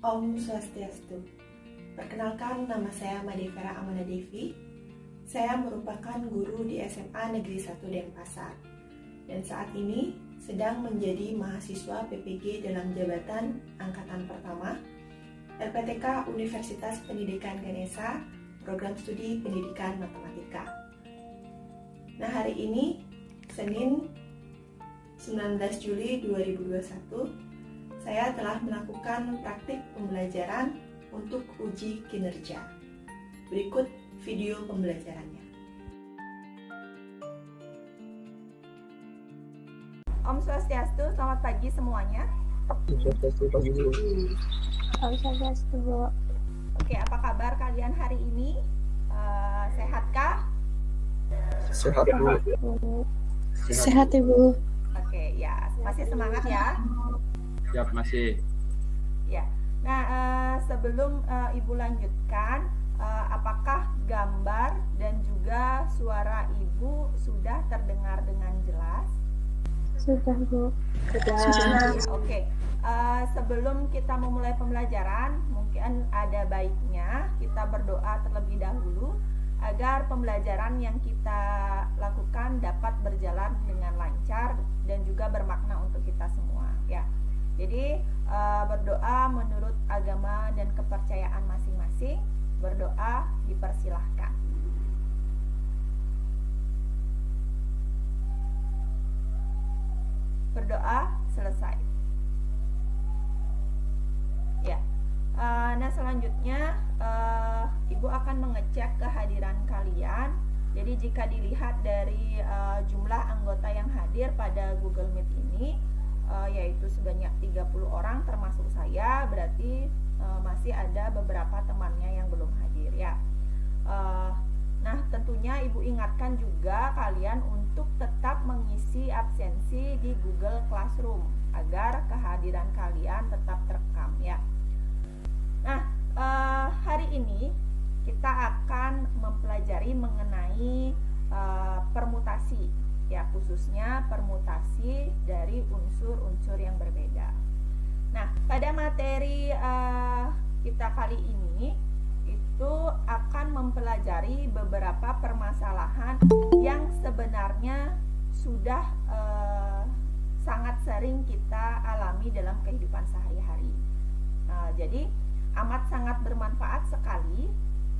Om Swastiastu. Perkenalkan, nama saya Madevera Amanda Devi. Saya merupakan guru di SMA Negeri 1 Denpasar. Dan saat ini sedang menjadi mahasiswa PPG dalam jabatan Angkatan Pertama LPTK Universitas Pendidikan Ganesha, Program Studi Pendidikan Matematika. Nah, hari ini, Senin 19 Juli 2021, saya telah melakukan praktik pembelajaran untuk uji kinerja. Berikut video pembelajarannya. Om Swastiastu, selamat pagi semuanya. Swastiastu pagi Bu. Om Swastiastu Bu. Oke, apa kabar kalian hari ini? Sehatkah? Sehat Bu. Sehat Ibu. Oke, ya, masih semangat ya? Siap masih. Ya. Nah, sebelum Ibu lanjutkan, apakah gambar dan juga suara Ibu sudah terdengar dengan jelas? Sudah Bu. Sudah. Oke. Sebelum kita memulai pembelajaran, mungkin ada baiknya kita berdoa terlebih dahulu agar pembelajaran yang kita lakukan dapat berjalan dengan lancar dan juga bermakna untuk kita semua, ya. Jadi berdoa menurut agama dan kepercayaan masing-masing. Berdoa dipersilahkan. Berdoa selesai. Ya. Nah, selanjutnya Ibu akan mengecek kehadiran kalian. Jadi jika dilihat dari jumlah anggota yang hadir pada Google Meet ini, yaitu sebanyak 30 orang termasuk saya, berarti masih ada beberapa temannya yang belum hadir, ya. Nah, tentunya Ibu ingatkan juga kalian untuk tetap mengisi absensi di Google Classroom agar kehadiran kalian tetap terekam, ya. Nah, hari ini kita akan mempelajari mengenai permutasi, ya, khususnya permutasi dari unsur-unsur yang berbeda. Nah, pada materi kita kali ini itu akan mempelajari beberapa permasalahan yang sebenarnya sudah sangat sering kita alami dalam kehidupan sehari-hari. Jadi amat sangat bermanfaat sekali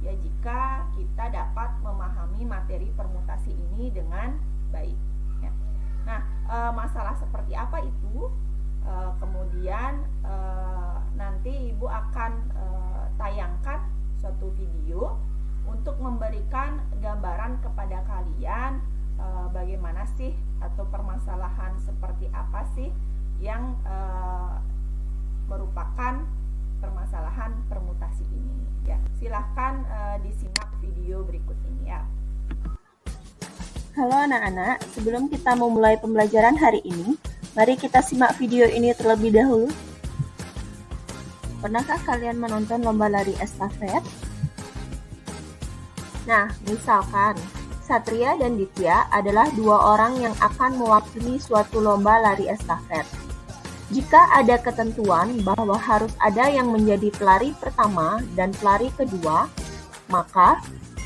ya jika kita dapat memahami materi permutasi ini dengan baik, ya. Nah, masalah seperti apa itu? Kemudian nanti Ibu akan tayangkan suatu video untuk memberikan gambaran kepada kalian bagaimana sih atau permasalahan seperti apa sih yang merupakan permasalahan permutasi ini, ya. Silahkan disimak video berikut ini, ya. Halo anak-anak, sebelum kita memulai pembelajaran hari ini, mari kita simak video ini terlebih dahulu. Pernahkah kalian menonton lomba lari estafet? Nah, misalkan Satria dan Ditya adalah dua orang yang akan mewakili suatu lomba lari estafet. Jika ada ketentuan bahwa harus ada yang menjadi pelari pertama dan pelari kedua, maka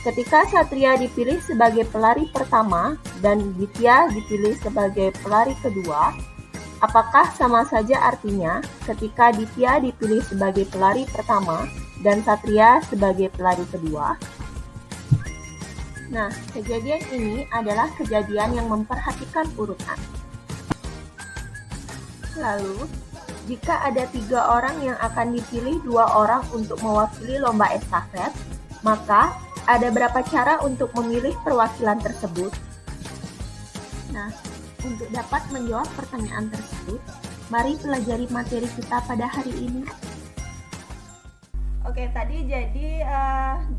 ketika Satria dipilih sebagai pelari pertama dan Ditya dipilih sebagai pelari kedua, apakah sama saja artinya ketika Ditya dipilih sebagai pelari pertama dan Satria sebagai pelari kedua? Nah, kejadian ini adalah kejadian yang memperhatikan urutan. Lalu, jika ada 3 orang yang akan dipilih 2 orang untuk mewakili lomba estafet, maka ada berapa cara untuk memilih perwakilan tersebut? Nah, untuk dapat menjawab pertanyaan tersebut, mari pelajari materi kita pada hari ini. Oke, tadi jadi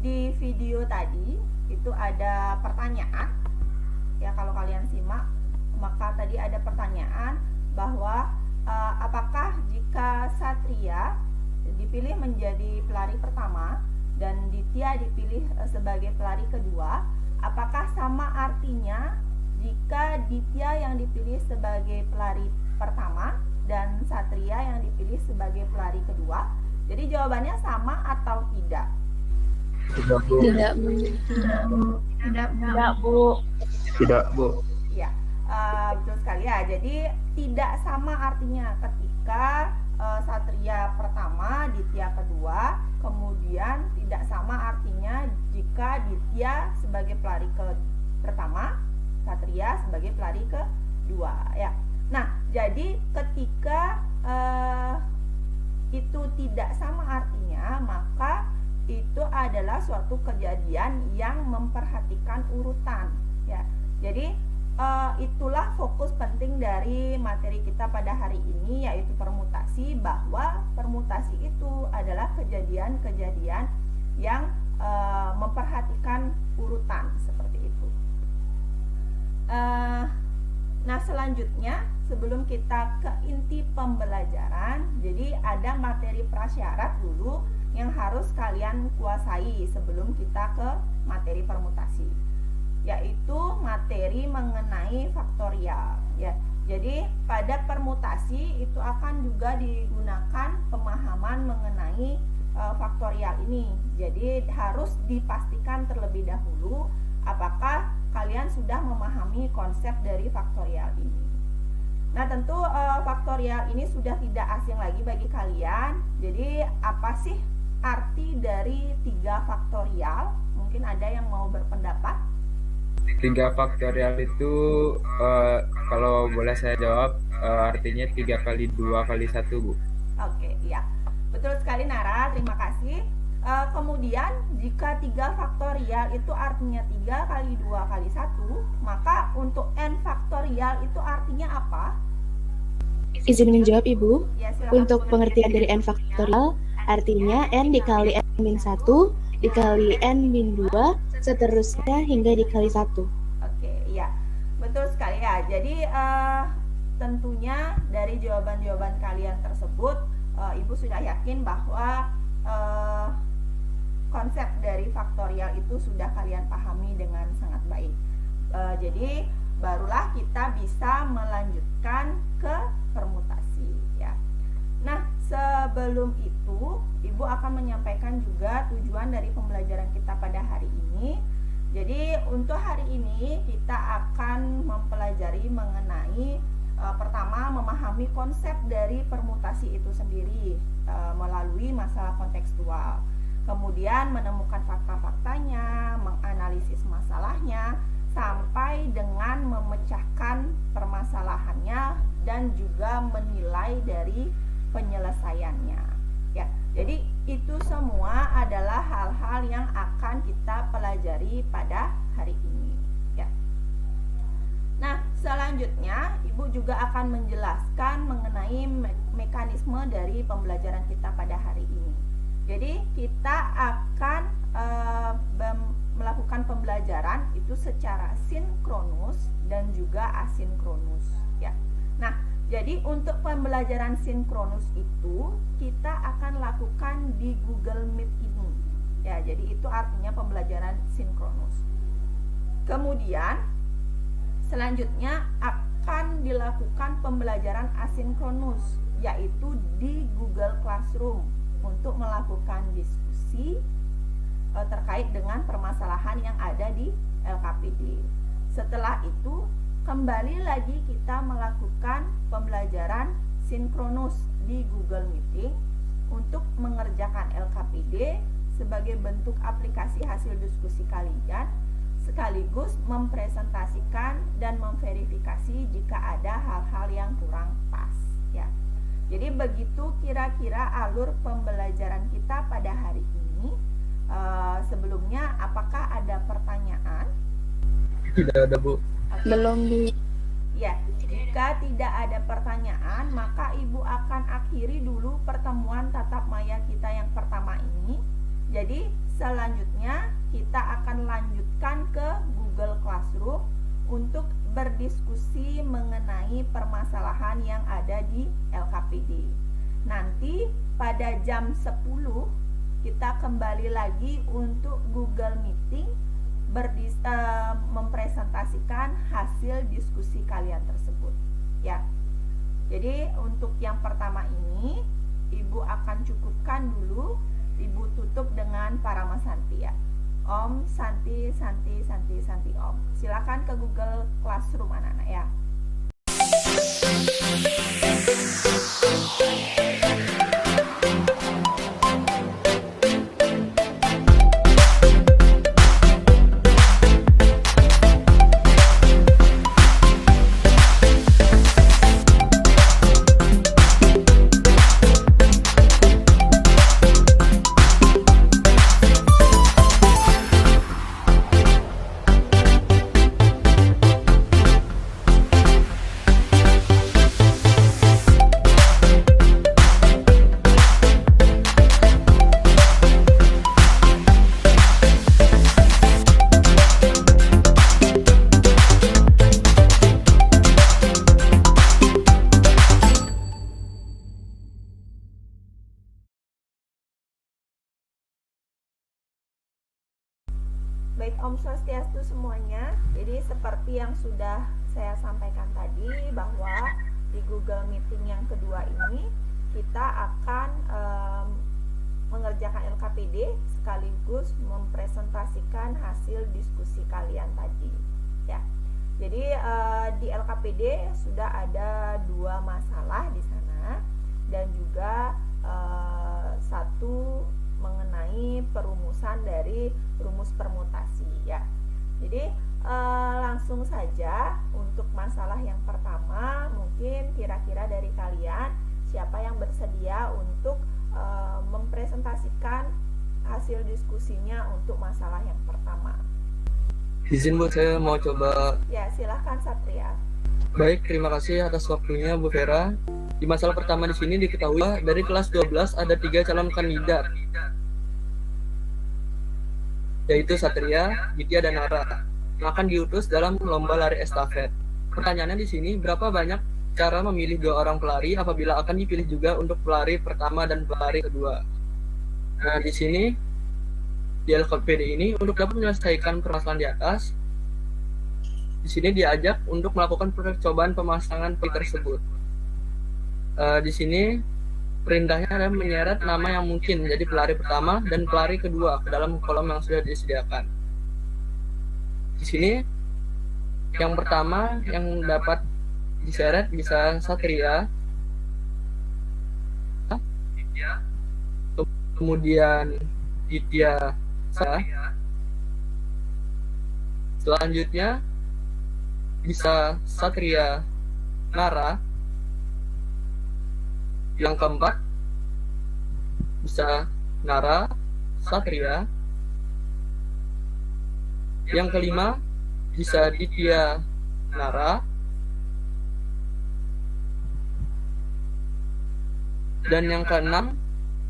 di video tadi itu ada pertanyaan, ya. Kalau kalian simak, maka tadi ada pertanyaan bahwa apakah jika Satria dipilih menjadi pelari pertama dan Ditya dipilih sebagai pelari kedua, apakah sama artinya jika Ditya yang dipilih sebagai pelari pertama dan Satria yang dipilih sebagai pelari kedua? Jadi jawabannya sama atau tidak? Tidak, Bu. Tidak, Bu. Tidak, Bu. Tidak, Bu. Tidak, Bu. Ya, betul sekali ya. Jadi tidak sama artinya ketika Satria pertama, Ditya kedua, kemudian tidak sama artinya jika Ditya sebagai pelari pertama, Satria sebagai pelari kedua ya. Nah, jadi ketika itu tidak sama artinya, maka itu adalah suatu kejadian yang memperhatikan urutan ya. Jadi itulah fokus penting dari materi kita pada hari ini, yaitu permutasi, bahwa permutasi itu adalah kejadian-kejadian yang memperhatikan urutan seperti itu. Nah, selanjutnya sebelum kita ke inti pembelajaran, jadi ada materi prasyarat dulu yang harus kalian kuasai sebelum kita ke materi permutasi, yaitu materi mengenai faktorial ya. Jadi pada permutasi itu akan juga digunakan pemahaman mengenai faktorial ini. Jadi harus dipastikan terlebih dahulu apakah kalian sudah memahami konsep dari faktorial ini. Nah, tentu faktorial ini sudah tidak asing lagi bagi kalian. Jadi apa sih arti dari 3 faktorial? Mungkin ada yang mau berpendapat. 3 faktorial itu kalau boleh saya jawab artinya 3 kali 2 kali 1, Bu. Oke, iya. Betul sekali Nara, terima kasih. Kemudian jika 3 faktorial itu artinya 3 kali 2 kali 1, maka untuk n faktorial itu artinya apa? Izin menjawab Ibu. Ya, silakan. Untuk pengertian dari n faktorial, artinya n dikali n-1 dikali n-2 seterusnya hingga dikali 1. Oke, iya. Betul sekali ya. Jadi tentunya dari jawaban-jawaban kalian tersebut, Ibu sudah yakin bahwa konsep dari faktorial itu sudah kalian pahami dengan sangat baik. Jadi barulah kita bisa melanjutkan ke permutasi ya. Nah, sebelum itu Ibu akan menyampaikan juga tujuan dari pembelajaran kita pada hari ini. Jadi untuk hari ini kita akan mempelajari mengenai pertama memahami konsep dari permutasi itu sendiri melalui masalah kontekstual. Kemudian menemukan fakta-faktanya, menganalisis masalahnya, sampai dengan memecahkan permasalahannya dan juga menilai dari penyelesaiannya. Ya, jadi itu semua adalah hal-hal yang akan kita pelajari pada hari ini. Ya. Nah, selanjutnya Ibu juga akan menjelaskan mengenai mekanisme dari pembelajaran kita pada hari ini. Jadi kita akan melakukan pembelajaran itu secara sinkronus dan juga asinkronus ya. Nah, jadi untuk pembelajaran sinkronus itu kita akan lakukan di Google Meet ini ya. Jadi itu artinya pembelajaran sinkronus. Kemudian selanjutnya akan dilakukan pembelajaran asinkronus, yaitu di Google Classroom untuk melakukan diskusi terkait dengan permasalahan yang ada di LKPD. Setelah itu kembali lagi kita melakukan pembelajaran sinkronus di Google Meeting untuk mengerjakan LKPD sebagai bentuk aplikasi hasil diskusi kalian, sekaligus mempresentasikan dan memverifikasi jika ada hal-hal yang kurang pas ya. Jadi begitu kira-kira alur pembelajaran kita pada hari ini. Sebelumnya apakah ada pertanyaan? Tidak ada, Bu. Oke. Belum Bu. Ya, jika tidak ada pertanyaan, maka Ibu akan akhiri dulu pertemuan tatap maya kita yang pertama ini. Jadi selanjutnya kita akan lanjutkan ke Google Classroom untuk berdiskusi mengenai permasalahan yang ada di LKPD. Nanti pada jam 10 kita kembali lagi untuk Google Meeting mempresentasikan hasil diskusi kalian tersebut ya. Jadi untuk yang pertama ini Ibu akan cukupkan dulu, Ibu tutup dengan Parama Santi ya. Om Santi Santi Santi Santi Om. Silakan ke Google Classroom anak-anak ya. Baik Om Swastiastu semuanya. Jadi seperti yang sudah saya sampaikan tadi, bahwa di Google Meeting yang kedua ini kita akan mengerjakan LKPD sekaligus mempresentasikan hasil diskusi kalian tadi ya. Jadi di LKPD sudah ada 2 masalah di sana, dan juga satu mengenai perumusan dari rumus permutasi ya. Jadi langsung saja untuk masalah yang pertama, mungkin kira-kira dari kalian siapa yang bersedia untuk mempresentasikan hasil diskusinya untuk masalah yang pertama. Izin Bu, saya mau coba. Ya, silahkan Satria. Baik, terima kasih atas waktunya Bu Vera. Di masalah pertama di sini diketahui dari kelas 12 ada 3 calon kandidat, yaitu Satria, Ditya, dan Nara, yang akan diutus dalam lomba lari estafet. Pertanyaannya di sini, berapa banyak cara memilih 2 orang pelari apabila akan dipilih juga untuk pelari pertama dan pelari kedua? Nah, di sini di LKPD ini untuk dapat menyelesaikan permasalahan di atas, di sini diajak untuk melakukan percobaan pemasangan pelari tersebut. Di sini perintahnya adalah menyeret nama yang mungkin menjadi pelari pertama dan pelari kedua ke dalam kolom yang sudah disediakan. Di sini yang pertama yang dapat diseret bisa Satria, kemudian Ditya, selanjutnya bisa Satria, Nara, yang keempat bisa Nara, Satria, yang kelima bisa Ditya, Nara, dan yang keenam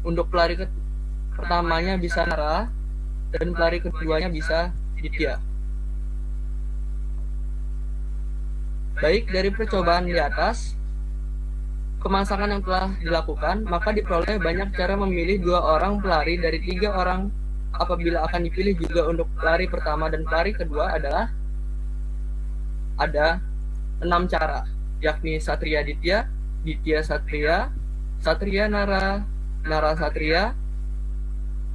untuk pelari pertamanya bisa Nara dan pelari keduanya bisa Ditya. Baik, dari percobaan di atas, pemasangan yang telah dilakukan, maka diperoleh banyak cara memilih 2 orang pelari dari 3 orang apabila akan dipilih juga untuk pelari pertama dan pelari kedua adalah ada 6 cara, yakni Satria Ditya, Ditya Satria, Satria Nara, Nara Satria,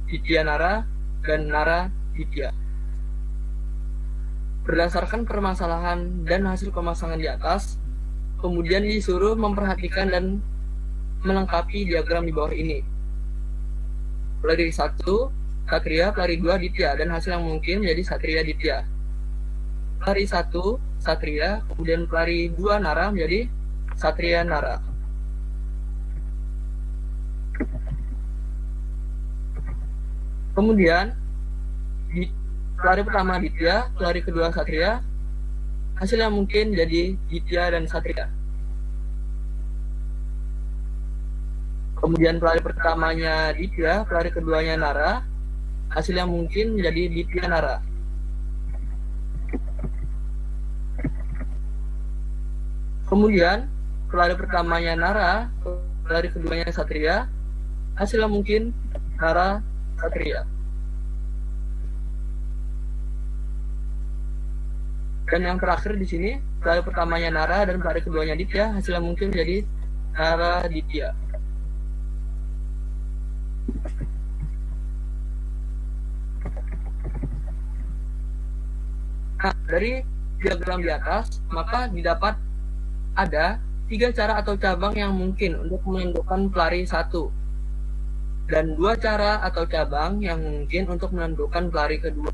Ditya Nara, dan Nara Ditya. Berdasarkan permasalahan dan hasil pemasangan di atas, kemudian disuruh memperhatikan dan melengkapi diagram di bawah ini. Pelari 1 Satria, pelari 2 Ditya, dan hasil yang mungkin menjadi Satria Ditya. Pelari 1 Satria, kemudian pelari 2 Nara menjadi Satria Nara. Kemudian di pelari pertama Ditya, pelari kedua Satria, hasil yang mungkin jadi Ditya dan Satria. Kemudian pelari pertamanya Ditya, pelari keduanya Nara, hasil yang mungkin menjadi Ditya Nara. Kemudian pelari pertamanya Nara, pelari keduanya Satria, hasil yang mungkin Nara Satria. Dan yang terakhir di sini, pelari pertamanya Nara dan pelari keduanya Ditya, hasil yang mungkin menjadi Nara Ditya. Nah, dari diagram di atas, maka didapat ada 3 cara atau cabang yang mungkin untuk menentukan pelari 1 dan 2 cara atau cabang yang mungkin untuk menentukan pelari kedua.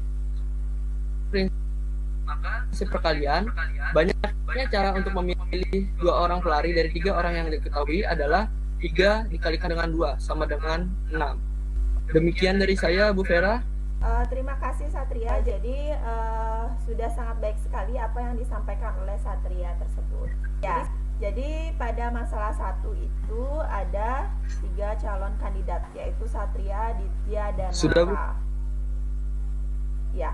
Maka seperkalian banyaknya cara untuk memilih 2 orang pelari dari 3 orang yang diketahui adalah 3 dikalikan dengan 2 sama dengan 6. Demikian dari saya, Bu Vera. Terima kasih Satria. Jadi sudah sangat baik sekali apa yang disampaikan oleh Satria tersebut. Ya, jadi pada masalah 1 itu ada 3 calon kandidat, yaitu Satria, Ditya, dan Sudah, Bu. Nara. Ya,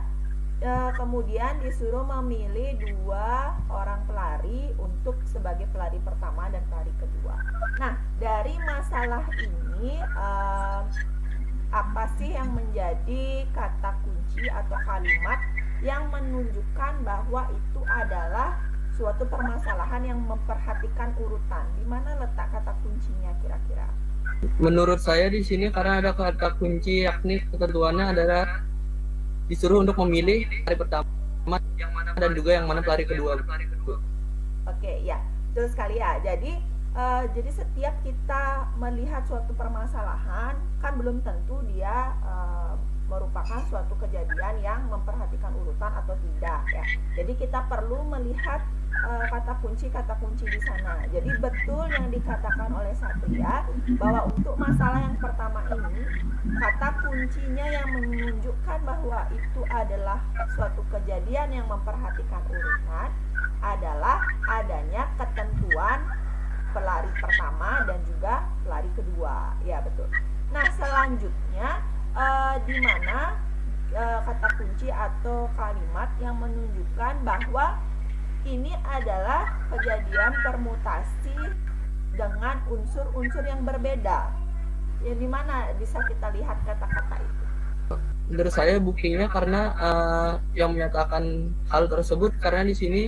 kemudian disuruh memilih 2 orang pelari untuk sebagai pelari pertama dan pelari kedua. Nah, dari masalah ini apa sih yang menjadi kata kunci atau kalimat yang menunjukkan bahwa itu adalah suatu permasalahan yang memperhatikan urutan? Di mana letak kata kuncinya kira-kira? Menurut saya di sini karena ada kata kunci, yakni ketentuannya adalah disuruh untuk memilih pelari pertama yang mana dan juga yang mana pelari kedua. Oke, ya, betul sekali ya. Jadi setiap kita melihat suatu permasalahan kan belum tentu dia merupakan suatu kejadian yang memperhatikan urutan atau tidak ya. Jadi kita perlu melihat kata kunci di sana. Jadi betul yang dikatakan oleh Satria bahwa untuk masalah yang pertama ini kata kuncinya yang menunjukkan bahwa itu adalah suatu kejadian yang memperhatikan urutan adalah adanya ketentuan pelari pertama dan juga pelari kedua, ya betul. Nah selanjutnya di mana kata kunci atau kalimat yang menunjukkan bahwa ini adalah kejadian permutasi dengan unsur-unsur yang berbeda. Ya di mana bisa kita lihat kata-kata itu? Menurut saya buktinya karena yang menyatakan hal tersebut karena di sini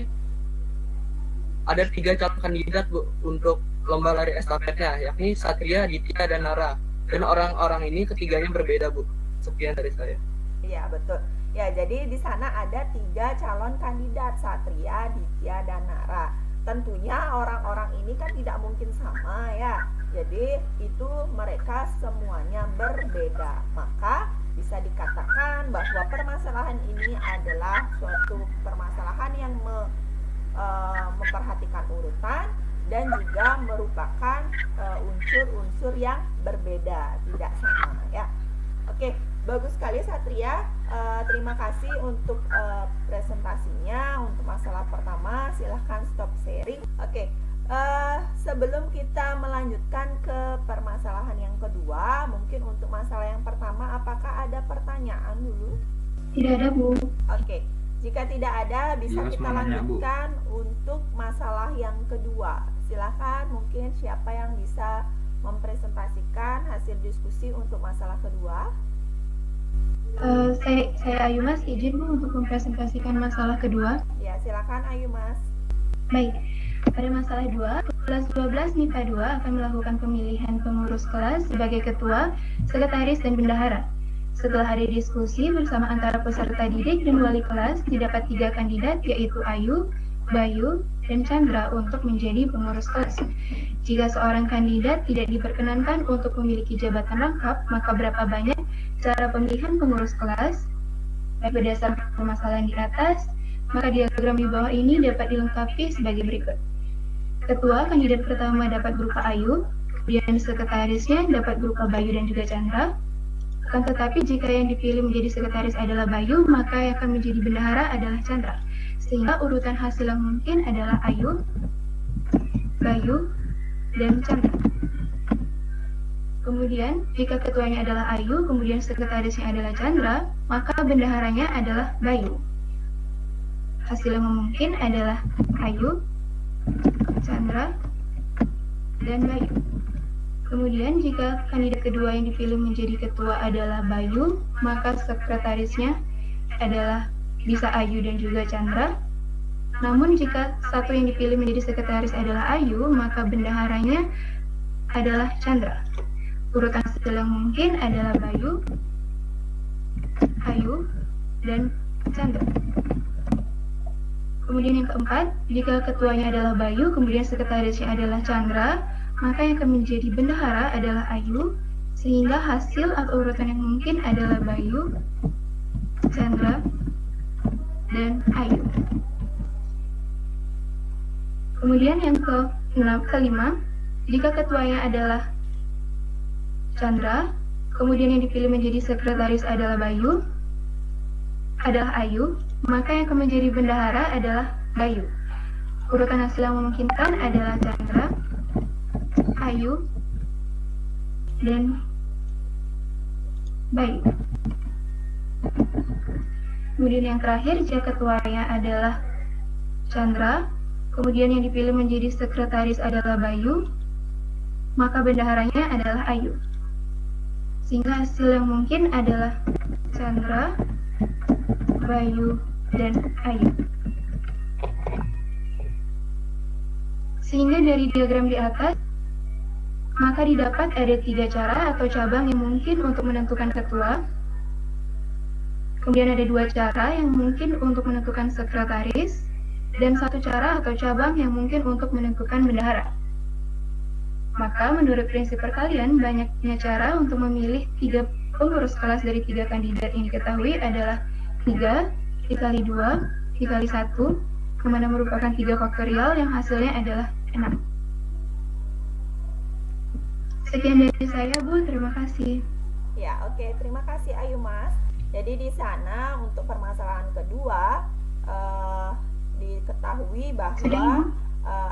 ada 3 calon kandidat, Bu, untuk lomba lari estafetnya, yakni Satria, Ditya, dan Nara. Dan orang-orang ini ketiganya berbeda, Bu. Sekian dari saya. Iya, betul. Ya, jadi di sana ada 3 calon kandidat, Satria, Ditya, dan Nara. Tentunya orang-orang ini kan tidak mungkin sama ya. Jadi itu mereka semuanya berbeda. Maka bisa dikatakan bahwa permasalahan ini adalah suatu permasalahan yang memperhatikan urutan dan juga merupakan unsur-unsur yang berbeda, tidak sama ya. Oke, bagus sekali Satria. Terima kasih untuk presentasinya untuk masalah pertama. Silahkan stop sharing. Oke, sebelum kita melanjutkan ke permasalahan yang kedua, mungkin untuk masalah yang pertama apakah ada pertanyaan dulu? Tidak ada, Bu. Oke. Jika tidak ada, bisa kita lanjutkan untuk masalah yang kedua. Silakan, mungkin siapa yang bisa mempresentasikan hasil diskusi untuk masalah kedua? Saya Ayu Mas, izin Bu untuk mempresentasikan masalah kedua. Ya, silakan Ayu Mas. Baik, pada masalah 2, kelas 12 MIPA 2 akan melakukan pemilihan pengurus kelas sebagai ketua, sekretaris, dan bendahara. Setelah ada diskusi bersama antara peserta didik dan wali kelas, didapat 3 kandidat yaitu Ayu, Bayu, dan Chandra untuk menjadi pengurus kelas. Jika seorang kandidat tidak diperkenankan untuk memiliki jabatan rangkap, maka berapa banyak cara pemilihan pengurus kelas? Berdasarkan permasalahan di atas, maka diagram di bawah ini dapat dilengkapi sebagai berikut. Ketua kandidat pertama dapat berupa Ayu, kemudian sekretarisnya dapat berupa Bayu dan juga Chandra. Akan tetapi jika yang dipilih menjadi sekretaris adalah Bayu, maka yang akan menjadi bendahara adalah Chandra. Sehingga urutan hasil yang mungkin adalah Ayu, Bayu, dan Chandra. Kemudian jika ketuanya adalah Ayu, kemudian sekretarisnya adalah Chandra, maka bendaharanya adalah Bayu. Hasil yang mungkin adalah Ayu, Chandra, dan Bayu. Kemudian jika kandidat kedua yang dipilih menjadi ketua adalah Bayu, maka sekretarisnya adalah bisa Ayu dan juga Chandra. Namun jika satu yang dipilih menjadi sekretaris adalah Ayu, maka bendaharanya adalah Chandra. Urutan hasil yang mungkin adalah Bayu, Ayu, dan Chandra. Kemudian yang keempat, jika ketuanya adalah Bayu, kemudian sekretarisnya adalah Chandra, maka yang akan menjadi bendahara adalah Ayu, sehingga hasil atau urutan yang mungkin adalah Bayu, Chandra, dan Ayu. Kemudian yang kelima, jika ketuanya adalah Chandra, kemudian yang dipilih menjadi sekretaris adalah Ayu, maka yang akan menjadi bendahara adalah Bayu. Urutan hasil yang memungkinkan adalah Chandra, Ayu, dan Bayu. Kemudian yang terakhir, jika ketuanya adalah Chandra, kemudian yang dipilih menjadi sekretaris adalah Bayu, maka bendaharanya adalah Ayu. Sehingga hasil yang mungkin adalah Chandra, Bayu, dan Ayu. Sehingga dari diagram di atas, maka didapat ada 3 cara atau cabang yang mungkin untuk menentukan ketua. Kemudian ada 2 cara yang mungkin untuk menentukan sekretaris, dan 1 cara atau cabang yang mungkin untuk menentukan bendahara. Maka menurut prinsip perkalian, banyaknya cara untuk memilih 3 pengurus kelas dari 3 kandidat yang diketahui adalah 3 dikali 2 dikali 1, yang mana merupakan 3 faktorial yang hasilnya adalah 6. Sekian dari saya, Bu. Terima kasih. Ya, oke. Terima kasih, Ayu Mas. Jadi di sana untuk permasalahan kedua diketahui bahwa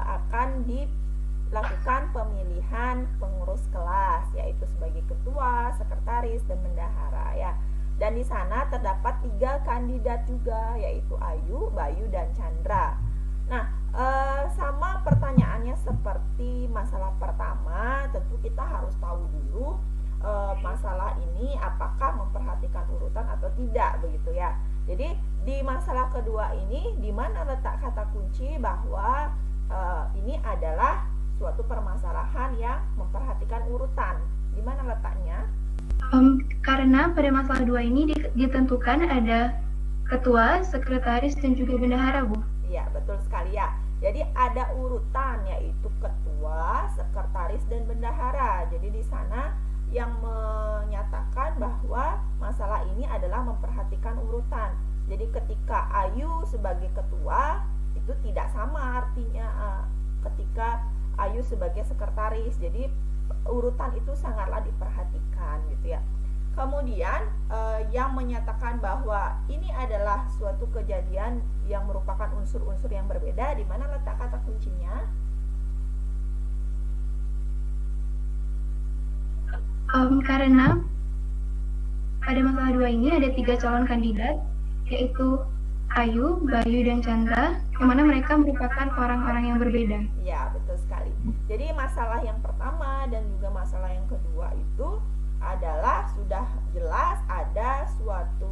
akan dilakukan pemilihan pengurus kelas, yaitu sebagai ketua, sekretaris, dan bendahara ya. Dan di sana terdapat 3 kandidat juga, yaitu Ayu, Bayu, dan Chandra. Nah, sama pertanyaannya seperti masalah pertama, tentu kita harus tahu dulu masalah ini apakah memperhatikan urutan atau tidak, begitu ya. Jadi di masalah kedua ini, di mana letak kata kunci bahwa ini adalah suatu permasalahan yang memperhatikan urutan. Di mana letaknya? Karena pada masalah 2 ini ditentukan ada ketua, sekretaris, dan juga bendahara, Bu. Iya, betul sekali ya. Jadi ada urutan, yaitu ketua, sekretaris, dan bendahara. Jadi di sana yang menyatakan bahwa masalah ini adalah memperhatikan urutan. Jadi ketika Ayu sebagai ketua, itu tidak sama artinya ketika Ayu sebagai sekretaris. Jadi urutan itu sangatlah diperhatikan gitu ya. Kemudian yang menyatakan bahwa ini adalah suatu kejadian yang merupakan unsur-unsur yang berbeda, di mana letak kata kuncinya? Karena pada masalah 2 ini ada 3 calon kandidat, yaitu Ayu, Bayu, dan Chandra, yang mana mereka merupakan orang-orang yang berbeda. Ya, betul sekali. Jadi masalah yang pertama dan juga masalah yang kedua itu adalah sudah jelas ada suatu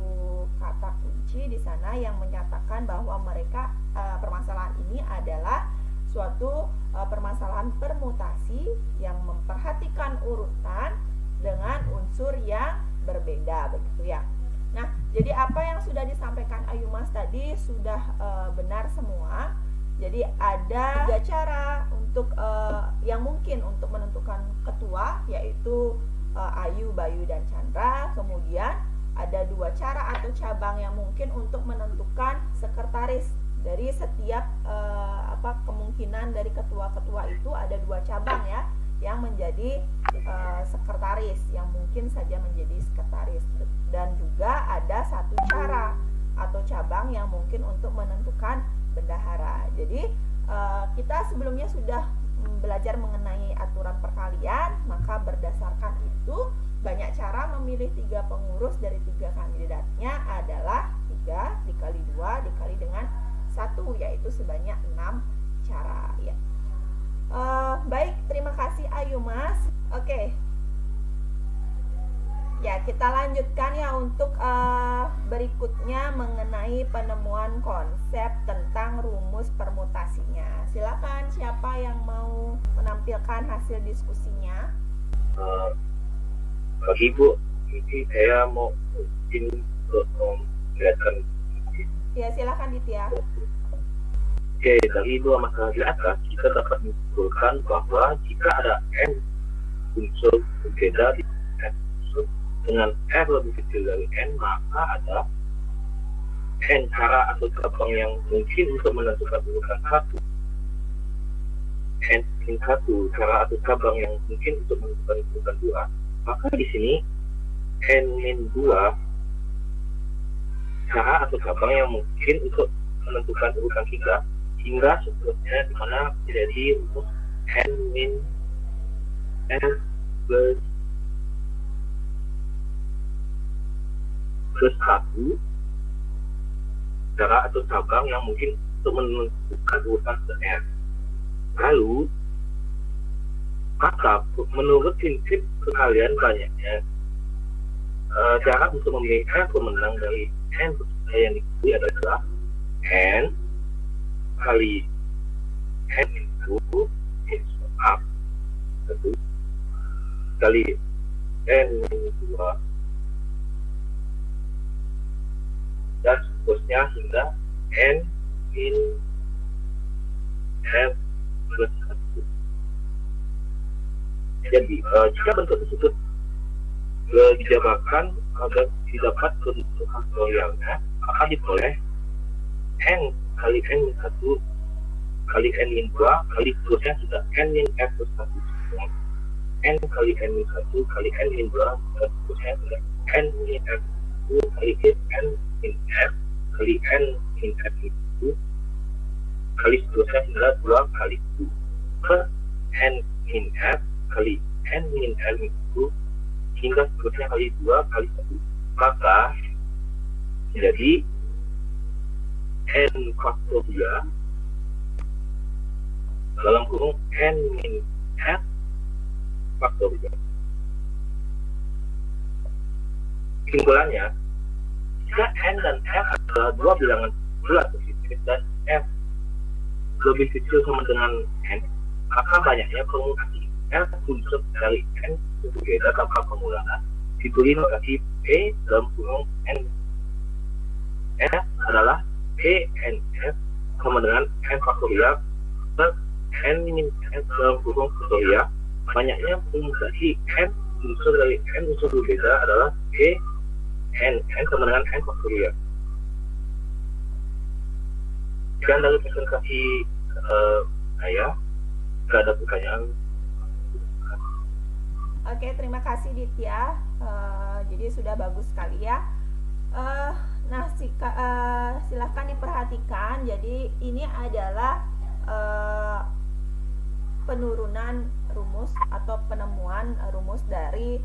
kata kunci di sana yang menyatakan bahwa mereka permasalahan ini adalah suatu permasalahan permutasi yang memperhatikan urutan dengan unsur yang berbeda, begitu ya. Nah, jadi apa yang sudah disampaikan Ayu Mas tadi sudah benar semua. Jadi ada 3 cara untuk yang mungkin untuk menentukan ketua, yaitu Ayu, Bayu, dan Chandra. Kemudian ada 2 cara atau cabang yang mungkin untuk menentukan sekretaris. Dari setiap kemungkinan dari ketua-ketua itu ada 2 cabang ya, yang menjadi sekretaris, yang mungkin saja menjadi sekretaris. Dan juga ada 1 cara atau cabang yang mungkin untuk menentukan bendahara. Jadi kita sebelumnya sudah belajar mengenai aturan perkalian, maka berdasarkan itu banyak cara memilih 3 pengurus dari 3 kandidatnya adalah 3 dikali 2 dikali dengan 1, yaitu sebanyak 6 cara ya. Baik, terima kasih Ayu Mas. Oke. Ya, kita lanjutkan ya untuk berikutnya mengenai penemuan konsep tentang rumus permutasinya. Silakan siapa yang mau menampilkan hasil diskusinya. bagi Ibu, ini saya mau mungkin menjelaskan. Ya, silakan Ditya. Oke, dari dua masalah di atas, kita dapat menyimpulkan bahwa jika ada N unsur berbeda di N unsur dengan R lebih kecil dari N, maka ada N cara atau cabang yang mungkin untuk menentukan urutan 1. N-1 cara atau cabang yang mungkin untuk menentukan urutan 2. Maka di sini N-2 cara atau cabang yang mungkin untuk menentukan urutan 3 hingga seterusnya di mana menjadi rumus N-N plus 1 cara atau cabang yang mungkin untuk menentukan urutan R. Lalu maka menurut prinsip sekalian banyaknya cara untuk memilih pemenang dari N yang dipilih adalah N kali N itu up satu kali N-2 dan seterusnya hingga N min F plus 1. Jadi jika bentuk tersebut dijabarkan agar didapat bentuk faktorialnya, maka diperoleh N kali N-1 kali N-2 kali seterusnya sudah N min F plus 1. N kali N-1 kali N-2 dan seterusnya sudah N min F kali N min F kali N min F itu kali seterusnya hingga 2 kali 2 per N min F kali N min F itu hingga seterusnya kali 2 kali 1. Maka jadi N faktorial dalam kurung N min F faktorial. Kesimpulannya, jika N dan F adalah dua bilangan bulat positif dan F lebih kecil sama dengan N, maka banyaknya permutasi F unsur dari N berbeda tanpa pengulangan diberi notasi P dalam kurung N. F adalah PNF sama dengan N faktorial per N min F dalam kurung faktorial. Banyaknya permutasi N unsur dari N unsur berbeda adalah N sama dengan N faktorial. Sekian dari presentasi saya. Tidak ada pertanyaan. Oke, terima kasih Ditya. Jadi sudah bagus sekali ya. Nah, silahkan diperhatikan. Jadi ini adalah penurunan rumus atau penemuan rumus dari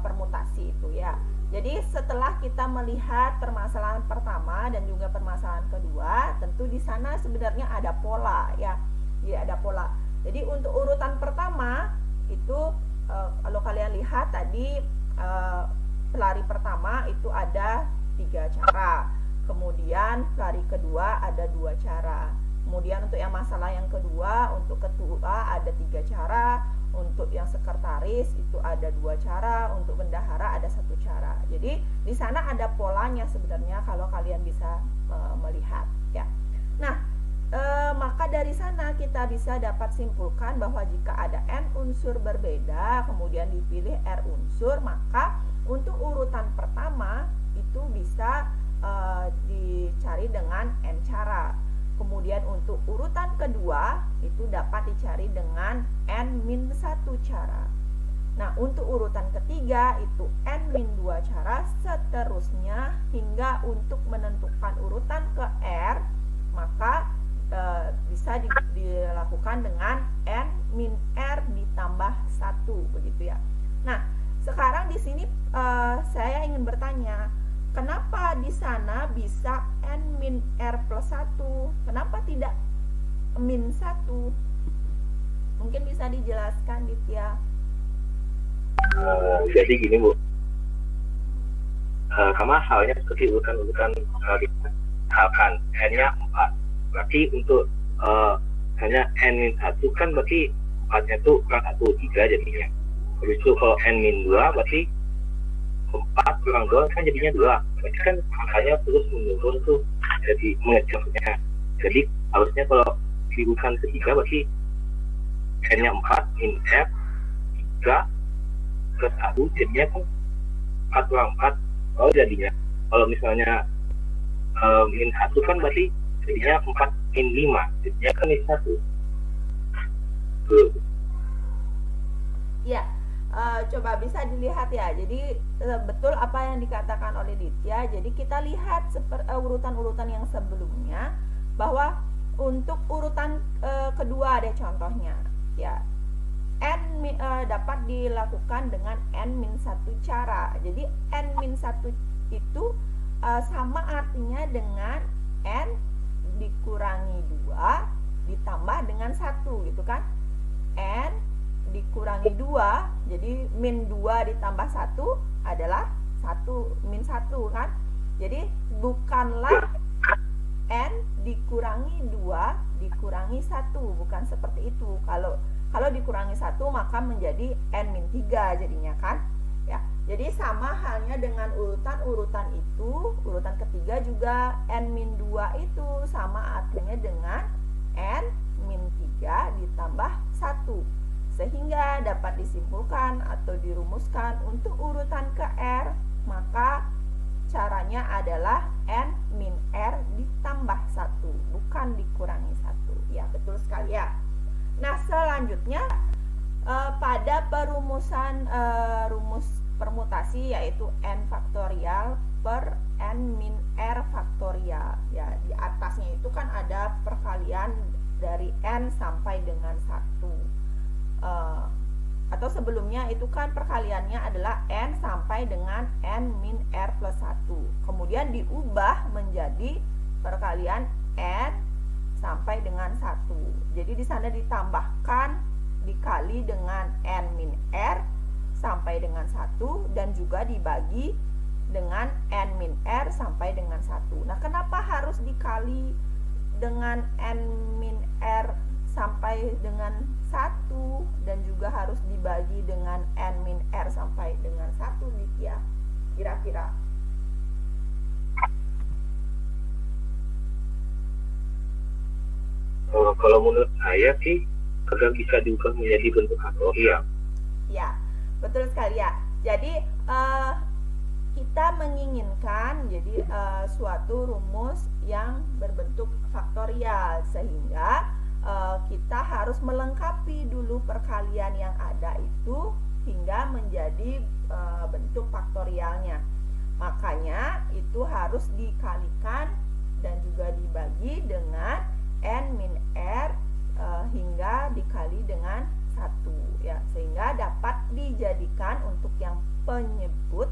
permutasi itu ya. Jadi setelah kita melihat permasalahan pertama dan juga permasalahan kedua, tentu di sana sebenarnya ada pola ya. Jadi ada pola. Jadi untuk urutan pertama itu kalau kalian lihat tadi pelari pertama itu ada 3 cara. Kemudian pelari kedua ada 2 cara. Kemudian untuk yang masalah yang kedua, untuk ketua ada 3 cara. Untuk yang sekretaris itu ada 2 cara. Untuk bendahara ada 1 cara. Jadi di sana ada polanya sebenarnya kalau kalian bisa melihat ya. Nah, maka dari sana kita bisa dapat simpulkan bahwa jika ada N unsur berbeda kemudian dipilih R unsur, maka untuk urutan pertama itu bisa dicari dengan N cara. Kemudian untuk urutan kedua itu dapat dicari dengan N-1 cara. Nah, untuk urutan ketiga itu N-2 cara, seterusnya hingga untuk menentukan urutan ke R, maka bisa dilakukan dengan N-R ditambah 1 begitu ya. Nah, sekarang di sini saya ingin bertanya, kenapa di sana bisa N-R plus 1? Kenapa tidak min 1? Mungkin bisa dijelaskan Ditya. Jadi gini Bu, sama halnya seperti urutan-urutan misalkan N-nya 4. Berarti untuk hanya N-1 kan berarti 4-nya itu kan 1, 3 jadinya. Habis itu kalau N-2 berarti 4 kurang 2 kan jadinya 2. Berarti kan angkanya terus menurun tuh. Jadi mengecilnya. Jadi harusnya kalau di urutan ketiga berarti n-nya 4 min f 3 ke 1 jadinya kan 4 kurang 4. Kalau jadinya kalau misalnya min 1 kan berarti jadinya 4 min 5 jadinya kan min 1. Ya, coba bisa dilihat ya. Jadi betul apa yang dikatakan oleh Ditya. Jadi kita lihat urutan-urutan yang sebelumnya, bahwa untuk urutan kedua ada contohnya. Ya, n dapat dilakukan dengan n-1 cara. Jadi n-1 itu sama artinya dengan n dikurangi 2 ditambah dengan 1 gitu kan. N dikurangi 2, jadi min 2 ditambah 1 adalah 1 min 1 kan. Jadi bukanlah n dikurangi 2 dikurangi 1, bukan seperti itu. Kalau dikurangi 1 maka menjadi n min 3 jadinya kan. Ya, jadi sama halnya dengan urutan itu, urutan ketiga juga n min 2 itu sama artinya dengan n min 3 ditambah 1. Sehingga dapat disimpulkan atau dirumuskan untuk urutan ke R, maka caranya adalah n min R ditambah 1, bukan dikurangi 1. Ya, betul sekali ya. Nah, selanjutnya pada perumusan rumus permutasi yaitu n faktorial per n min R faktorial. Ya, di atasnya itu kan ada perkalian dari n sampai dengan 1. Atau sebelumnya itu kan perkaliannya adalah n sampai dengan n min R plus 1. Kemudian diubah menjadi perkalian n sampai dengan 1. Jadi di sana ditambahkan dikali dengan n min R sampai dengan 1 dan juga dibagi dengan n min R sampai dengan 1. Nah, kenapa harus dikali dengan n min R sampai dengan 1 dan juga harus dibagi dengan n min R sampai dengan 1 Ditya? Kira-kira kalau menurut saya sih agar bisa diubah menjadi bentuk faktorial. Ya, betul sekali ya. Jadi kita menginginkan jadi suatu rumus yang berbentuk faktorial, sehingga kita harus melengkapi dulu perkalian yang ada itu hingga menjadi bentuk faktorialnya. Makanya itu harus dikalikan dan juga dibagi dengan n min R hingga dikali dengan 1 ya, sehingga dapat dijadikan untuk yang penyebut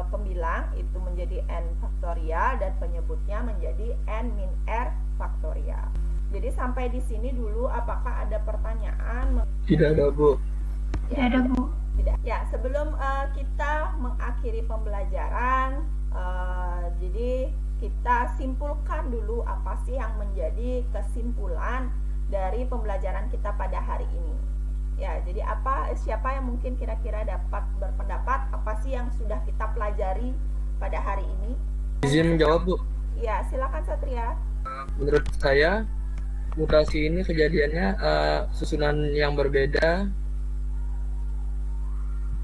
pembilang itu menjadi n faktorial dan penyebutnya menjadi n min R faktorial. Jadi sampai di sini dulu, apakah ada pertanyaan? Tidak ada, Bu. Tidak ada, Bu. Tidak. Ya, sebelum kita mengakhiri pembelajaran, jadi kita simpulkan dulu apa sih yang menjadi kesimpulan dari pembelajaran kita pada hari ini. Ya, jadi siapa yang mungkin kira-kira dapat berpendapat apa sih yang sudah kita pelajari pada hari ini? Izin menjawab, Bu. Ya, silakan Satria. Menurut saya mutasi ini kejadiannya susunan yang berbeda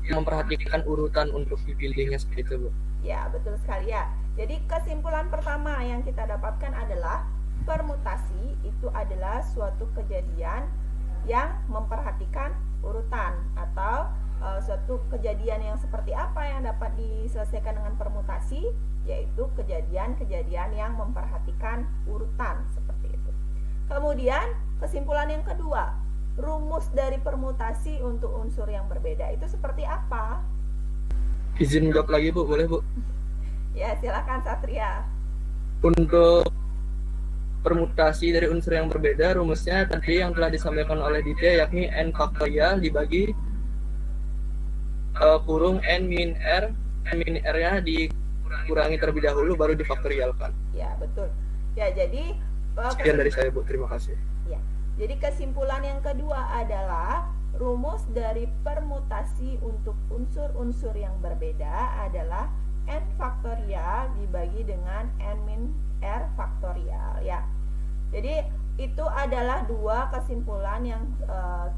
yang memperhatikan urutan untuk dipilihnya seperti itu, Bu. Ya, betul sekali ya. Jadi kesimpulan pertama yang kita dapatkan adalah permutasi itu adalah suatu kejadian yang memperhatikan urutan, atau suatu kejadian yang seperti apa yang dapat diselesaikan dengan permutasi, yaitu kejadian-kejadian yang memperhatikan urutan seperti itu. Kemudian kesimpulan yang kedua, rumus dari permutasi untuk unsur yang berbeda itu seperti apa? Izin jawab lagi, Bu, boleh, Bu? Ya, silakan Satria. Untuk permutasi dari unsur yang berbeda, rumusnya tadi yang telah disampaikan oleh Ditya, yakni n faktorial dibagi kurung n min R. N min R-nya dikurangi terlebih dahulu baru difaktorialkan. Ya, betul. Ya, jadi sekian dari saya, Bu. Terima kasih. Ya. Jadi kesimpulan yang kedua adalah rumus dari permutasi untuk unsur-unsur yang berbeda adalah n faktorial dibagi dengan n-r faktorial ya. Jadi itu adalah dua kesimpulan yang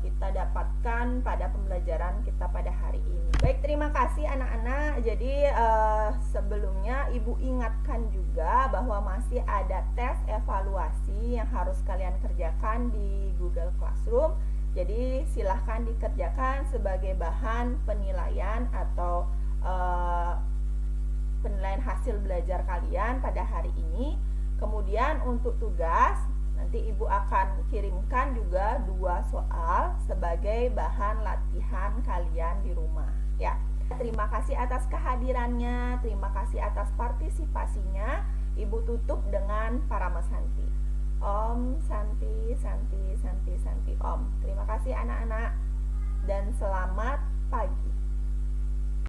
kita dapatkan pada pembelajaran kita pada hari ini. Baik, terima kasih anak-anak. Jadi sebelumnya Ibu ingatkan juga bahwa masih ada tes evaluasi yang harus kalian kerjakan di Google Classroom. Jadi silahkan dikerjakan sebagai bahan penilaian atau penilaian hasil belajar kalian pada hari ini. Kemudian untuk tugas nanti Ibu akan kirimkan juga 2 soal sebagai bahan latihan kalian di rumah ya. Terima kasih atas kehadirannya, terima kasih atas partisipasinya. Ibu tutup dengan Parama Santi. Om Santi Santi Santi Santi Om. Terima kasih anak-anak dan selamat pagi.